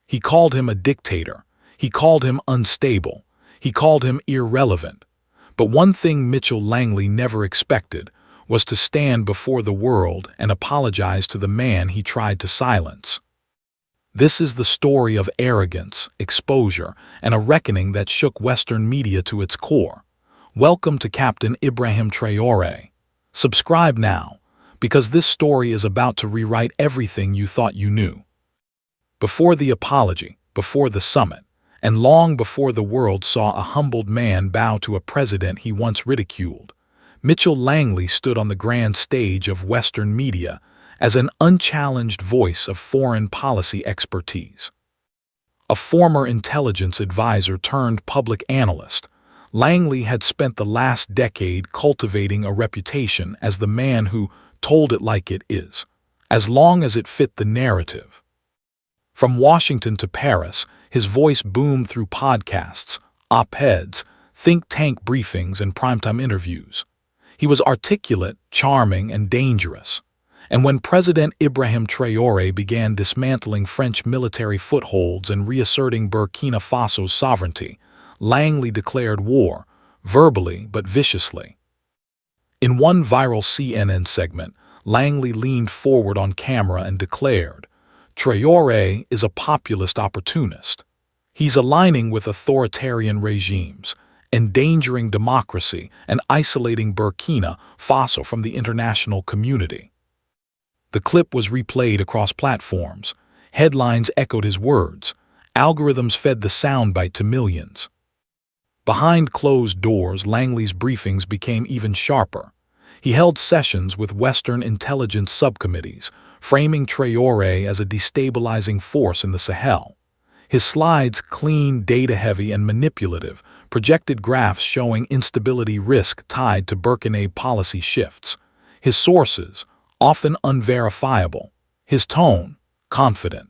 He called him a dictator. He called him unstable. He called him irrelevant. But one thing Michel Langley never expected was to stand before the world and apologize to the man he tried to silence. This is the story of arrogance, exposure, and a reckoning that shook Western media to its core. Welcome to Captain Ibrahim Traoré. Subscribe now, because this story is about to rewrite everything you thought you knew. Before the apology, before the summit, and long before the world saw a humbled man bow to a president he once ridiculed, Michel Langley stood on the grand stage of Western media as an unchallenged voice of foreign policy expertise. A former intelligence advisor turned public analyst, Langley had spent the last decade cultivating a reputation as the man who told it like it is, as long as it fit the narrative. From Washington to Paris, his voice boomed through podcasts, op-eds, think tank briefings, and primetime interviews. He was articulate, charming, and dangerous. And when President Ibrahim Traoré began dismantling French military footholds and reasserting Burkina Faso's sovereignty, Langley declared war, verbally but viciously. In one viral CNN segment, Langley leaned forward on camera and declared, "Traoré is a populist opportunist. He's aligning with authoritarian regimes, endangering democracy, and isolating Burkina Faso from the international community." The clip was replayed across platforms. Headlines echoed his words. Algorithms fed the soundbite to millions. Behind closed doors, Langley's briefings became even sharper. He held sessions with Western intelligence subcommittees, framing Traoré as a destabilizing force in the Sahel. His slides, clean, data-heavy, and manipulative, projected graphs showing instability risk tied to Burkina policy shifts. His sources, often unverifiable. His tone, confident.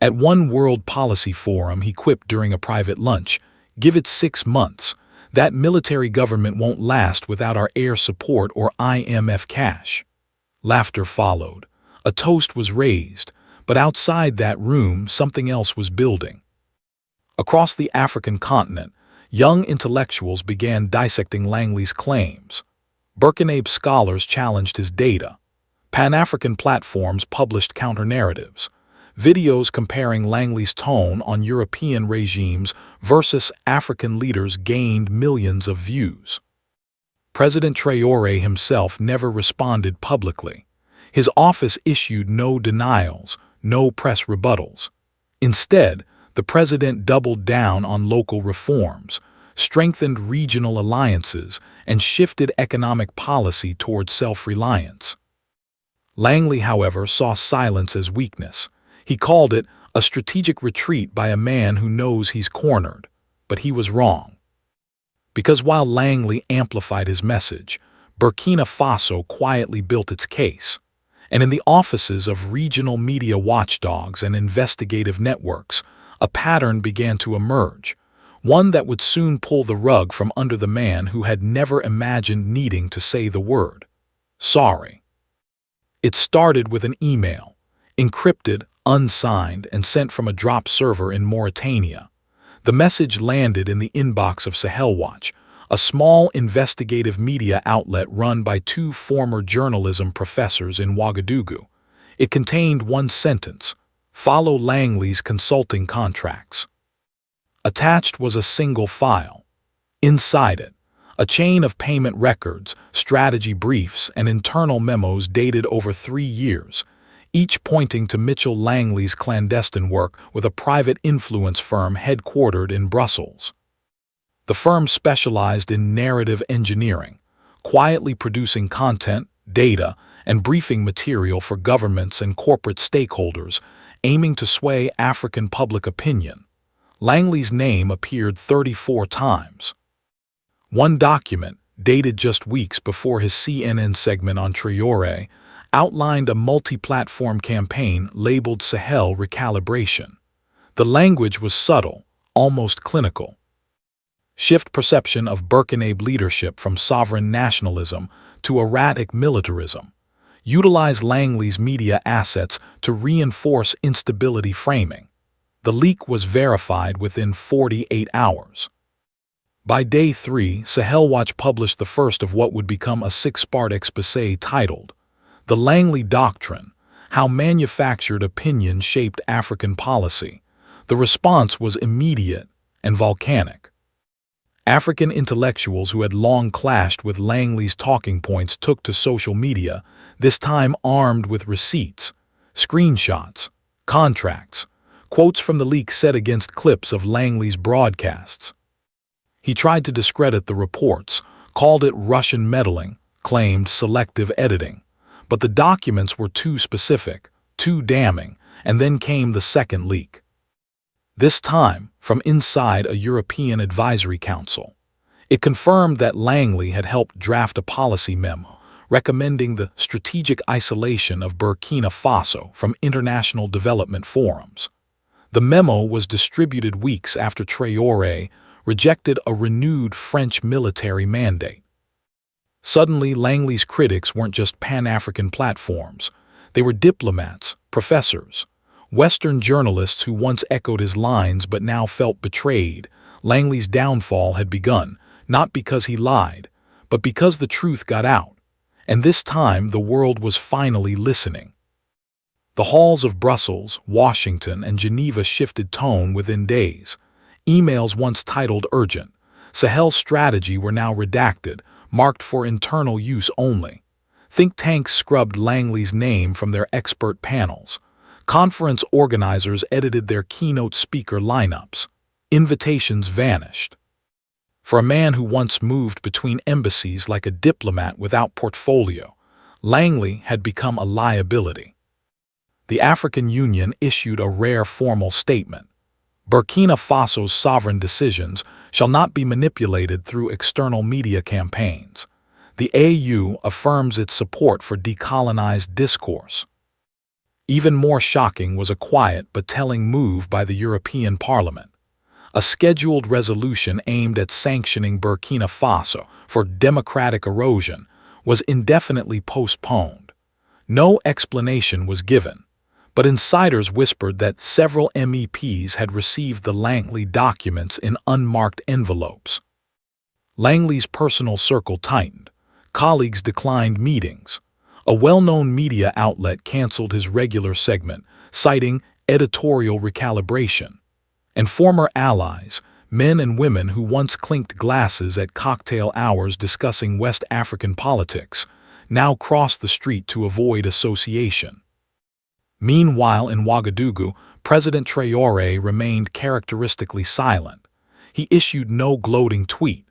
At one World Policy Forum, he quipped during a private lunch, "Give it 6 months. That military government won't last without our air support or IMF cash." Laughter followed. A toast was raised. But outside that room, something else was building. Across the African continent, young intellectuals began dissecting Langley's claims. Burkinabe scholars challenged his data. Pan-African platforms published counter-narratives. Videos comparing Langley's tone on European regimes versus African leaders gained millions of views. President Traoré himself never responded publicly. His office issued no denials, no press rebuttals. Instead, the president doubled down on local reforms, strengthened regional alliances, and shifted economic policy toward self-reliance. Langley, however, saw silence as weakness. He called it a strategic retreat by a man who knows he's cornered. But he was wrong. Because while Langley amplified his message, Burkina Faso quietly built its case. And in the offices of regional media watchdogs and investigative networks, a pattern began to emerge, one that would soon pull the rug from under the man who had never imagined needing to say the word, "Sorry." It started with an email, encrypted, unsigned, and sent from a drop server in Mauritania. The message landed in the inbox of Sahel Watch, a small investigative media outlet run by 2 former journalism professors in Ouagadougou. It contained one sentence: "Follow Langley's consulting contracts." Attached was a single file. Inside it, a chain of payment records, strategy briefs, and internal memos dated over 3 years, each pointing to Michel Langley's clandestine work with a private influence firm headquartered in Brussels. The firm specialized in narrative engineering, quietly producing content, data, and briefing material for governments and corporate stakeholders, aiming to sway African public opinion. Langley's name appeared 34 times. One document, dated just weeks before his CNN segment on Traoré, outlined a multi-platform campaign labeled Sahel Recalibration. The language was subtle, almost clinical. Shift perception of Burkinabe leadership from sovereign nationalism to erratic militarism. Utilize Langley's media assets to reinforce instability framing. The leak was verified within 48 hours. By day 3, Sahel Watch published the first of what would become a 6-part exposé titled, "The Langley Doctrine: How Manufactured Opinion Shaped African Policy." The response was immediate and volcanic. African intellectuals who had long clashed with Langley's talking points took to social media, this time armed with receipts, screenshots, contracts, quotes from the leak set against clips of Langley's broadcasts. He tried to discredit the reports, called it Russian meddling, claimed selective editing. But the documents were too specific, too damning, and then came the second leak. This time, from inside a European Advisory Council. It confirmed that Langley had helped draft a policy memo recommending the strategic isolation of Burkina Faso from international development forums. The memo was distributed weeks after Traore rejected a renewed French military mandate. Suddenly, Langley's critics weren't just Pan-African platforms. They were diplomats, professors, Western journalists who once echoed his lines but now felt betrayed. Langley's downfall had begun, not because he lied, but because the truth got out. And this time, the world was finally listening. The halls of Brussels, Washington, and Geneva shifted tone within days. Emails once titled urgent, Sahel's strategy were now redacted, marked for internal use only. Think tanks scrubbed Langley's name from their expert panels. Conference organizers edited their keynote speaker lineups. Invitations vanished. For a man who once moved between embassies like a diplomat without portfolio, Langley had become a liability. The African Union issued a rare formal statement. Burkina Faso's sovereign decisions shall not be manipulated through external media campaigns. The AU affirms its support for decolonized discourse. Even more shocking was a quiet but telling move by the European Parliament. A scheduled resolution aimed at sanctioning Burkina Faso for democratic erosion was indefinitely postponed. No explanation was given, but insiders whispered that several MEPs had received the Langley documents in unmarked envelopes. Langley's personal circle tightened. Colleagues declined meetings. A well-known media outlet canceled his regular segment, citing editorial recalibration. And former allies, men and women who once clinked glasses at cocktail hours discussing West African politics, now crossed the street to avoid association. Meanwhile, in Ouagadougou, President Traoré remained characteristically silent. He issued no gloating tweet,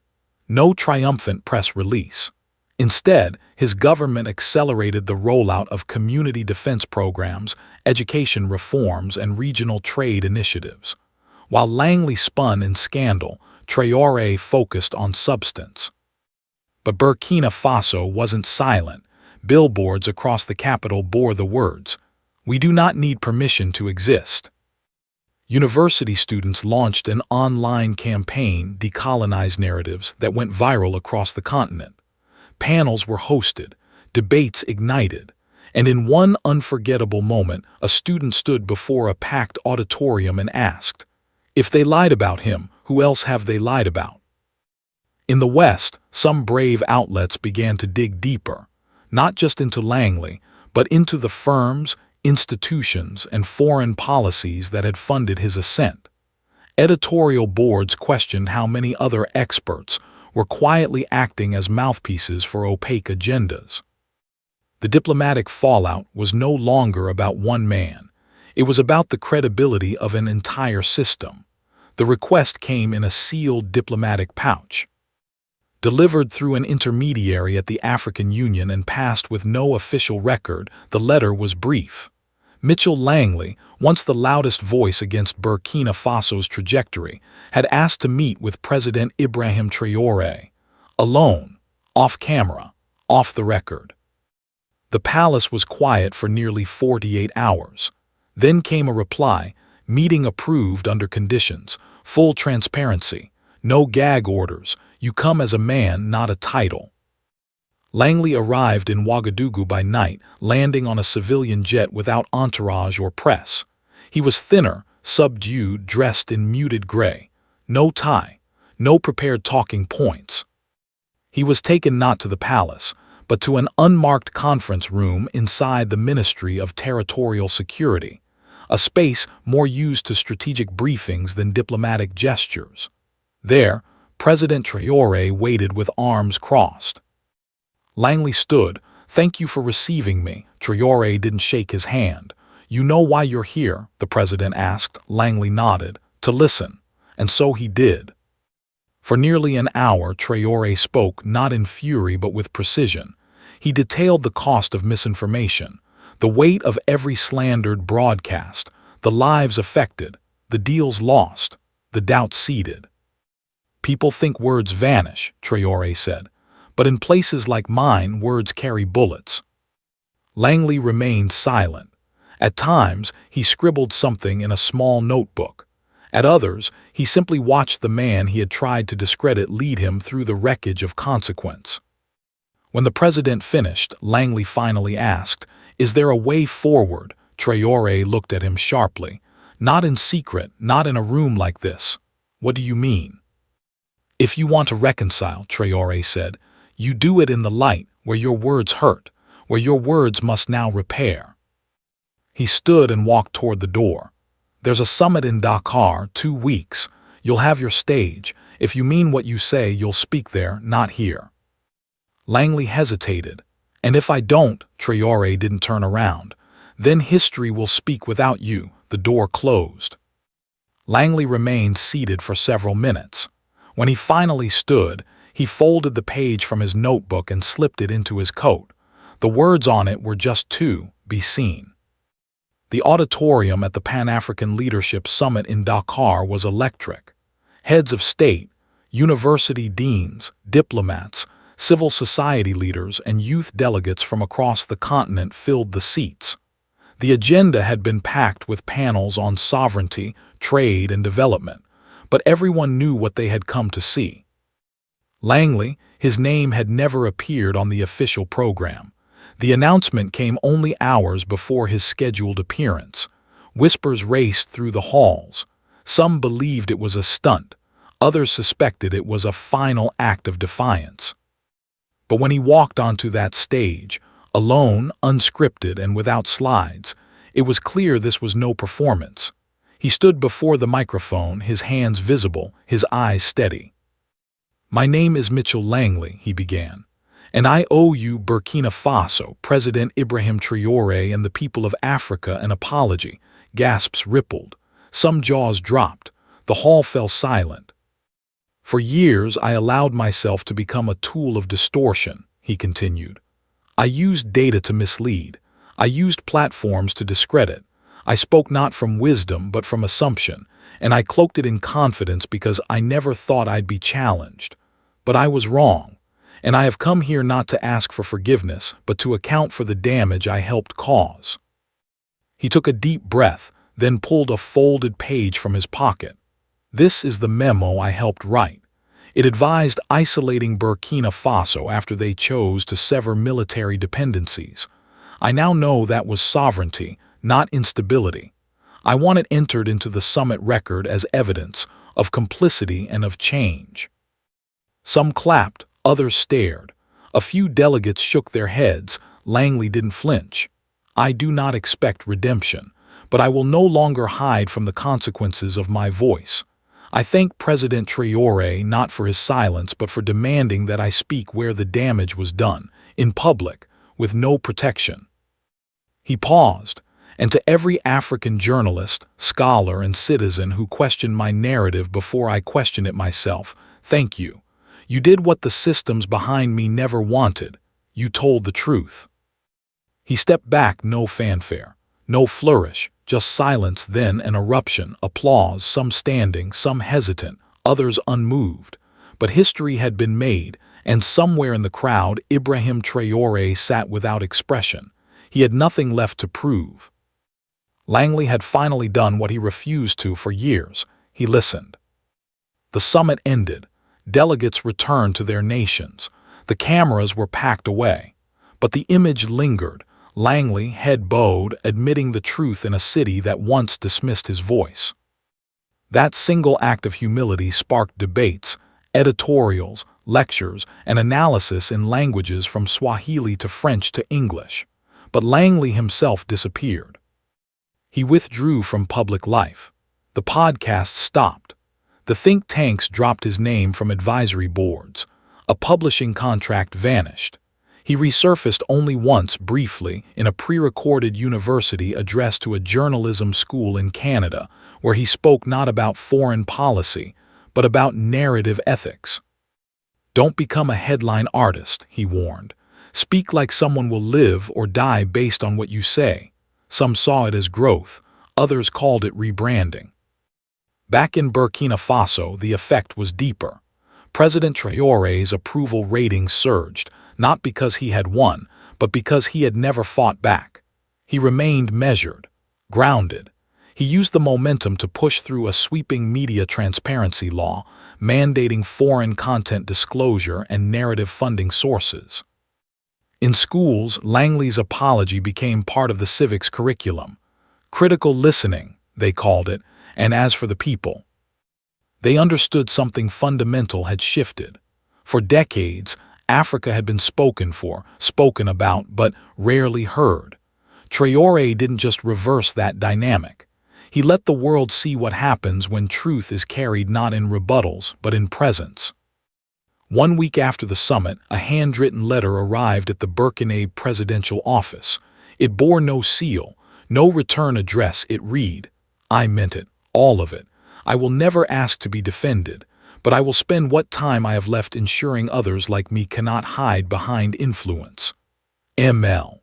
no triumphant press release. Instead, his government accelerated the rollout of community defense programs, education reforms, and regional trade initiatives. While Langley spun in scandal, Traoré focused on substance. But Burkina Faso wasn't silent. Billboards across the capital bore the words, "We do not need permission to exist." University students launched an online campaign, Decolonize Narratives, that went viral across the continent. Panels were hosted, debates ignited, and in one unforgettable moment, a student stood before a packed auditorium and asked, "If they lied about him, who else have they lied about?" In the West, some brave outlets began to dig deeper, not just into Langley, but into the firms, institutions, and foreign policies that had funded his ascent. Editorial boards questioned how many other experts were quietly acting as mouthpieces for opaque agendas. The diplomatic fallout was no longer about one man. It was about the credibility of an entire system. The request came in a sealed diplomatic pouch, delivered through an intermediary at the African Union and passed with no official record. The letter was brief. Michel Langley, once the loudest voice against Burkina Faso's trajectory, had asked to meet with President Ibrahim Traoré, alone, off camera, off the record. The palace was quiet for nearly 48 hours. Then came a reply, meeting approved under conditions, full transparency, no gag orders, you come as a man, not a title. Langley arrived in Ouagadougou by night, landing on a civilian jet without entourage or press. He was thinner, subdued, dressed in muted gray. No tie, no prepared talking points. He was taken not to the palace, but to an unmarked conference room inside the Ministry of Territorial Security, a space more used to strategic briefings than diplomatic gestures. There, President Traore waited with arms crossed. Langley stood. "Thank you for receiving me." Traore didn't shake his hand. "You know why you're here?" the president asked. Langley nodded. "To listen." And so he did. For nearly an hour, Traore spoke, not in fury but with precision. He detailed the cost of misinformation, the weight of every slandered broadcast, the lives affected, the deals lost, the doubts seeded. "People think words vanish," Traore said, "but in places like mine, words carry bullets." Langley remained silent. At times, he scribbled something in a small notebook. At others, he simply watched the man he had tried to discredit lead him through the wreckage of consequence. When the president finished, Langley finally asked, "Is there a way forward?" Traore looked at him sharply. "Not in secret, not in a room like this." "What do you mean?" "If you want to reconcile," Traore said, "you do it in the light, where your words hurt, where your words must now repair." He stood and walked toward the door. "There's a summit in Dakar, 2 weeks. You'll have your stage. If you mean what you say, you'll speak there, not here." Langley hesitated. "And if I don't?" Traore didn't turn around. "Then history will speak without you." The door closed. Langley remained seated for several minutes. When he finally stood, he folded the page from his notebook and slipped it into his coat. The words on it were just two: "Be seen." The auditorium at the Pan-African Leadership Summit in Dakar was electric. Heads of state, university deans, diplomats, civil society leaders, and youth delegates from across the continent filled the seats. The agenda had been packed with panels on sovereignty, trade, and development, but everyone knew what they had come to see. Langley, his name had never appeared on the official program. The announcement came only hours before his scheduled appearance. Whispers raced through the halls. Some believed it was a stunt. Others suspected it was a final act of defiance. But when he walked onto that stage, alone, unscripted, and without slides, it was clear this was no performance. He stood before the microphone, his hands visible, his eyes steady. "My name is Michel Langley," he began. "And I owe you, Burkina Faso, President Ibrahim Traoré, and the people of Africa an apology." Gasps rippled. Some jaws dropped. The hall fell silent. "For years I allowed myself to become a tool of distortion," he continued. "I used data to mislead. I used platforms to discredit. I spoke not from wisdom but from assumption, and I cloaked it in confidence because I never thought I'd be challenged. But I was wrong. And I have come here not to ask for forgiveness, but to account for the damage I helped cause." He took a deep breath, then pulled a folded page from his pocket. "This is the memo I helped write. It advised isolating Burkina Faso after they chose to sever military dependencies. I now know that was sovereignty, not instability. I want it entered into the summit record as evidence of complicity and of change." Some clapped. Others stared. A few delegates shook their heads. Langley didn't flinch. "I do not expect redemption, but I will no longer hide from the consequences of my voice. I thank President Traoré not for his silence but for demanding that I speak where the damage was done, in public, with no protection." He paused, "And to every African journalist, scholar, and citizen who questioned my narrative before I questioned it myself, thank you. You did what the systems behind me never wanted. You told the truth." He stepped back, no fanfare, no flourish, just silence, then an eruption, applause, some standing, some hesitant, others unmoved. But history had been made, and somewhere in the crowd, Ibrahim Traoré sat without expression. He had nothing left to prove. Langley had finally done what he refused to for years. He listened. The summit ended. Delegates returned to their nations. The cameras were packed away. But the image lingered. Langley, head bowed, admitting the truth in a city that once dismissed his voice. That single act of humility sparked debates, editorials, lectures, and analysis in languages from Swahili to French to English. But Langley himself disappeared. He withdrew from public life. The podcast stopped. The think tanks dropped his name from advisory boards. A publishing contract vanished. He resurfaced only once briefly in a pre-recorded university address to a journalism school in Canada, where he spoke not about foreign policy, but about narrative ethics. Don't become a headline artist, he warned. Speak like someone will live or die based on what you say. Some saw it as growth, others called it rebranding. Back in Burkina Faso, the effect was deeper. President Traoré's approval ratings surged, not because he had won, but because he had never fought back. He remained measured, grounded. He used the momentum to push through a sweeping media transparency law, mandating foreign content disclosure and narrative funding sources. In schools, Langley's apology became part of the civics curriculum. Critical listening, they called it, and as for the people, they understood something fundamental had shifted. For decades, Africa had been spoken for, spoken about, but rarely heard. Traoré didn't just reverse that dynamic. He let the world see what happens when truth is carried not in rebuttals, but in presence. 1 week after the summit, a handwritten letter arrived at the Burkina presidential office. It bore no seal, no return address. It read, "I meant it, all of it. I will never ask to be defended, but I will spend what time I have left ensuring others like me cannot hide behind influence. ML."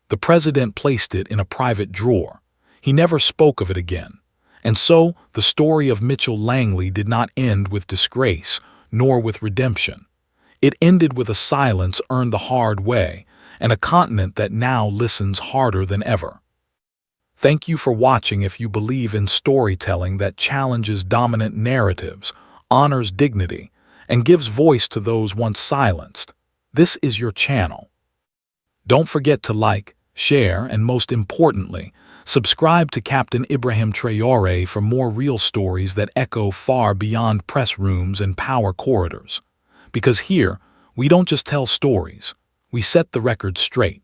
The president placed it in a private drawer. He never spoke of it again. And so, the story of Michel Langley did not end with disgrace, nor with redemption. It ended with a silence earned the hard way, and a continent that now listens harder than ever. Thank you for watching. If you believe in storytelling that challenges dominant narratives, honors dignity, and gives voice to those once silenced, this is your channel. Don't forget to like, share, and most importantly, subscribe to Captain Ibrahim Traoré for more real stories that echo far beyond press rooms and power corridors. Because here, we don't just tell stories, we set the record straight.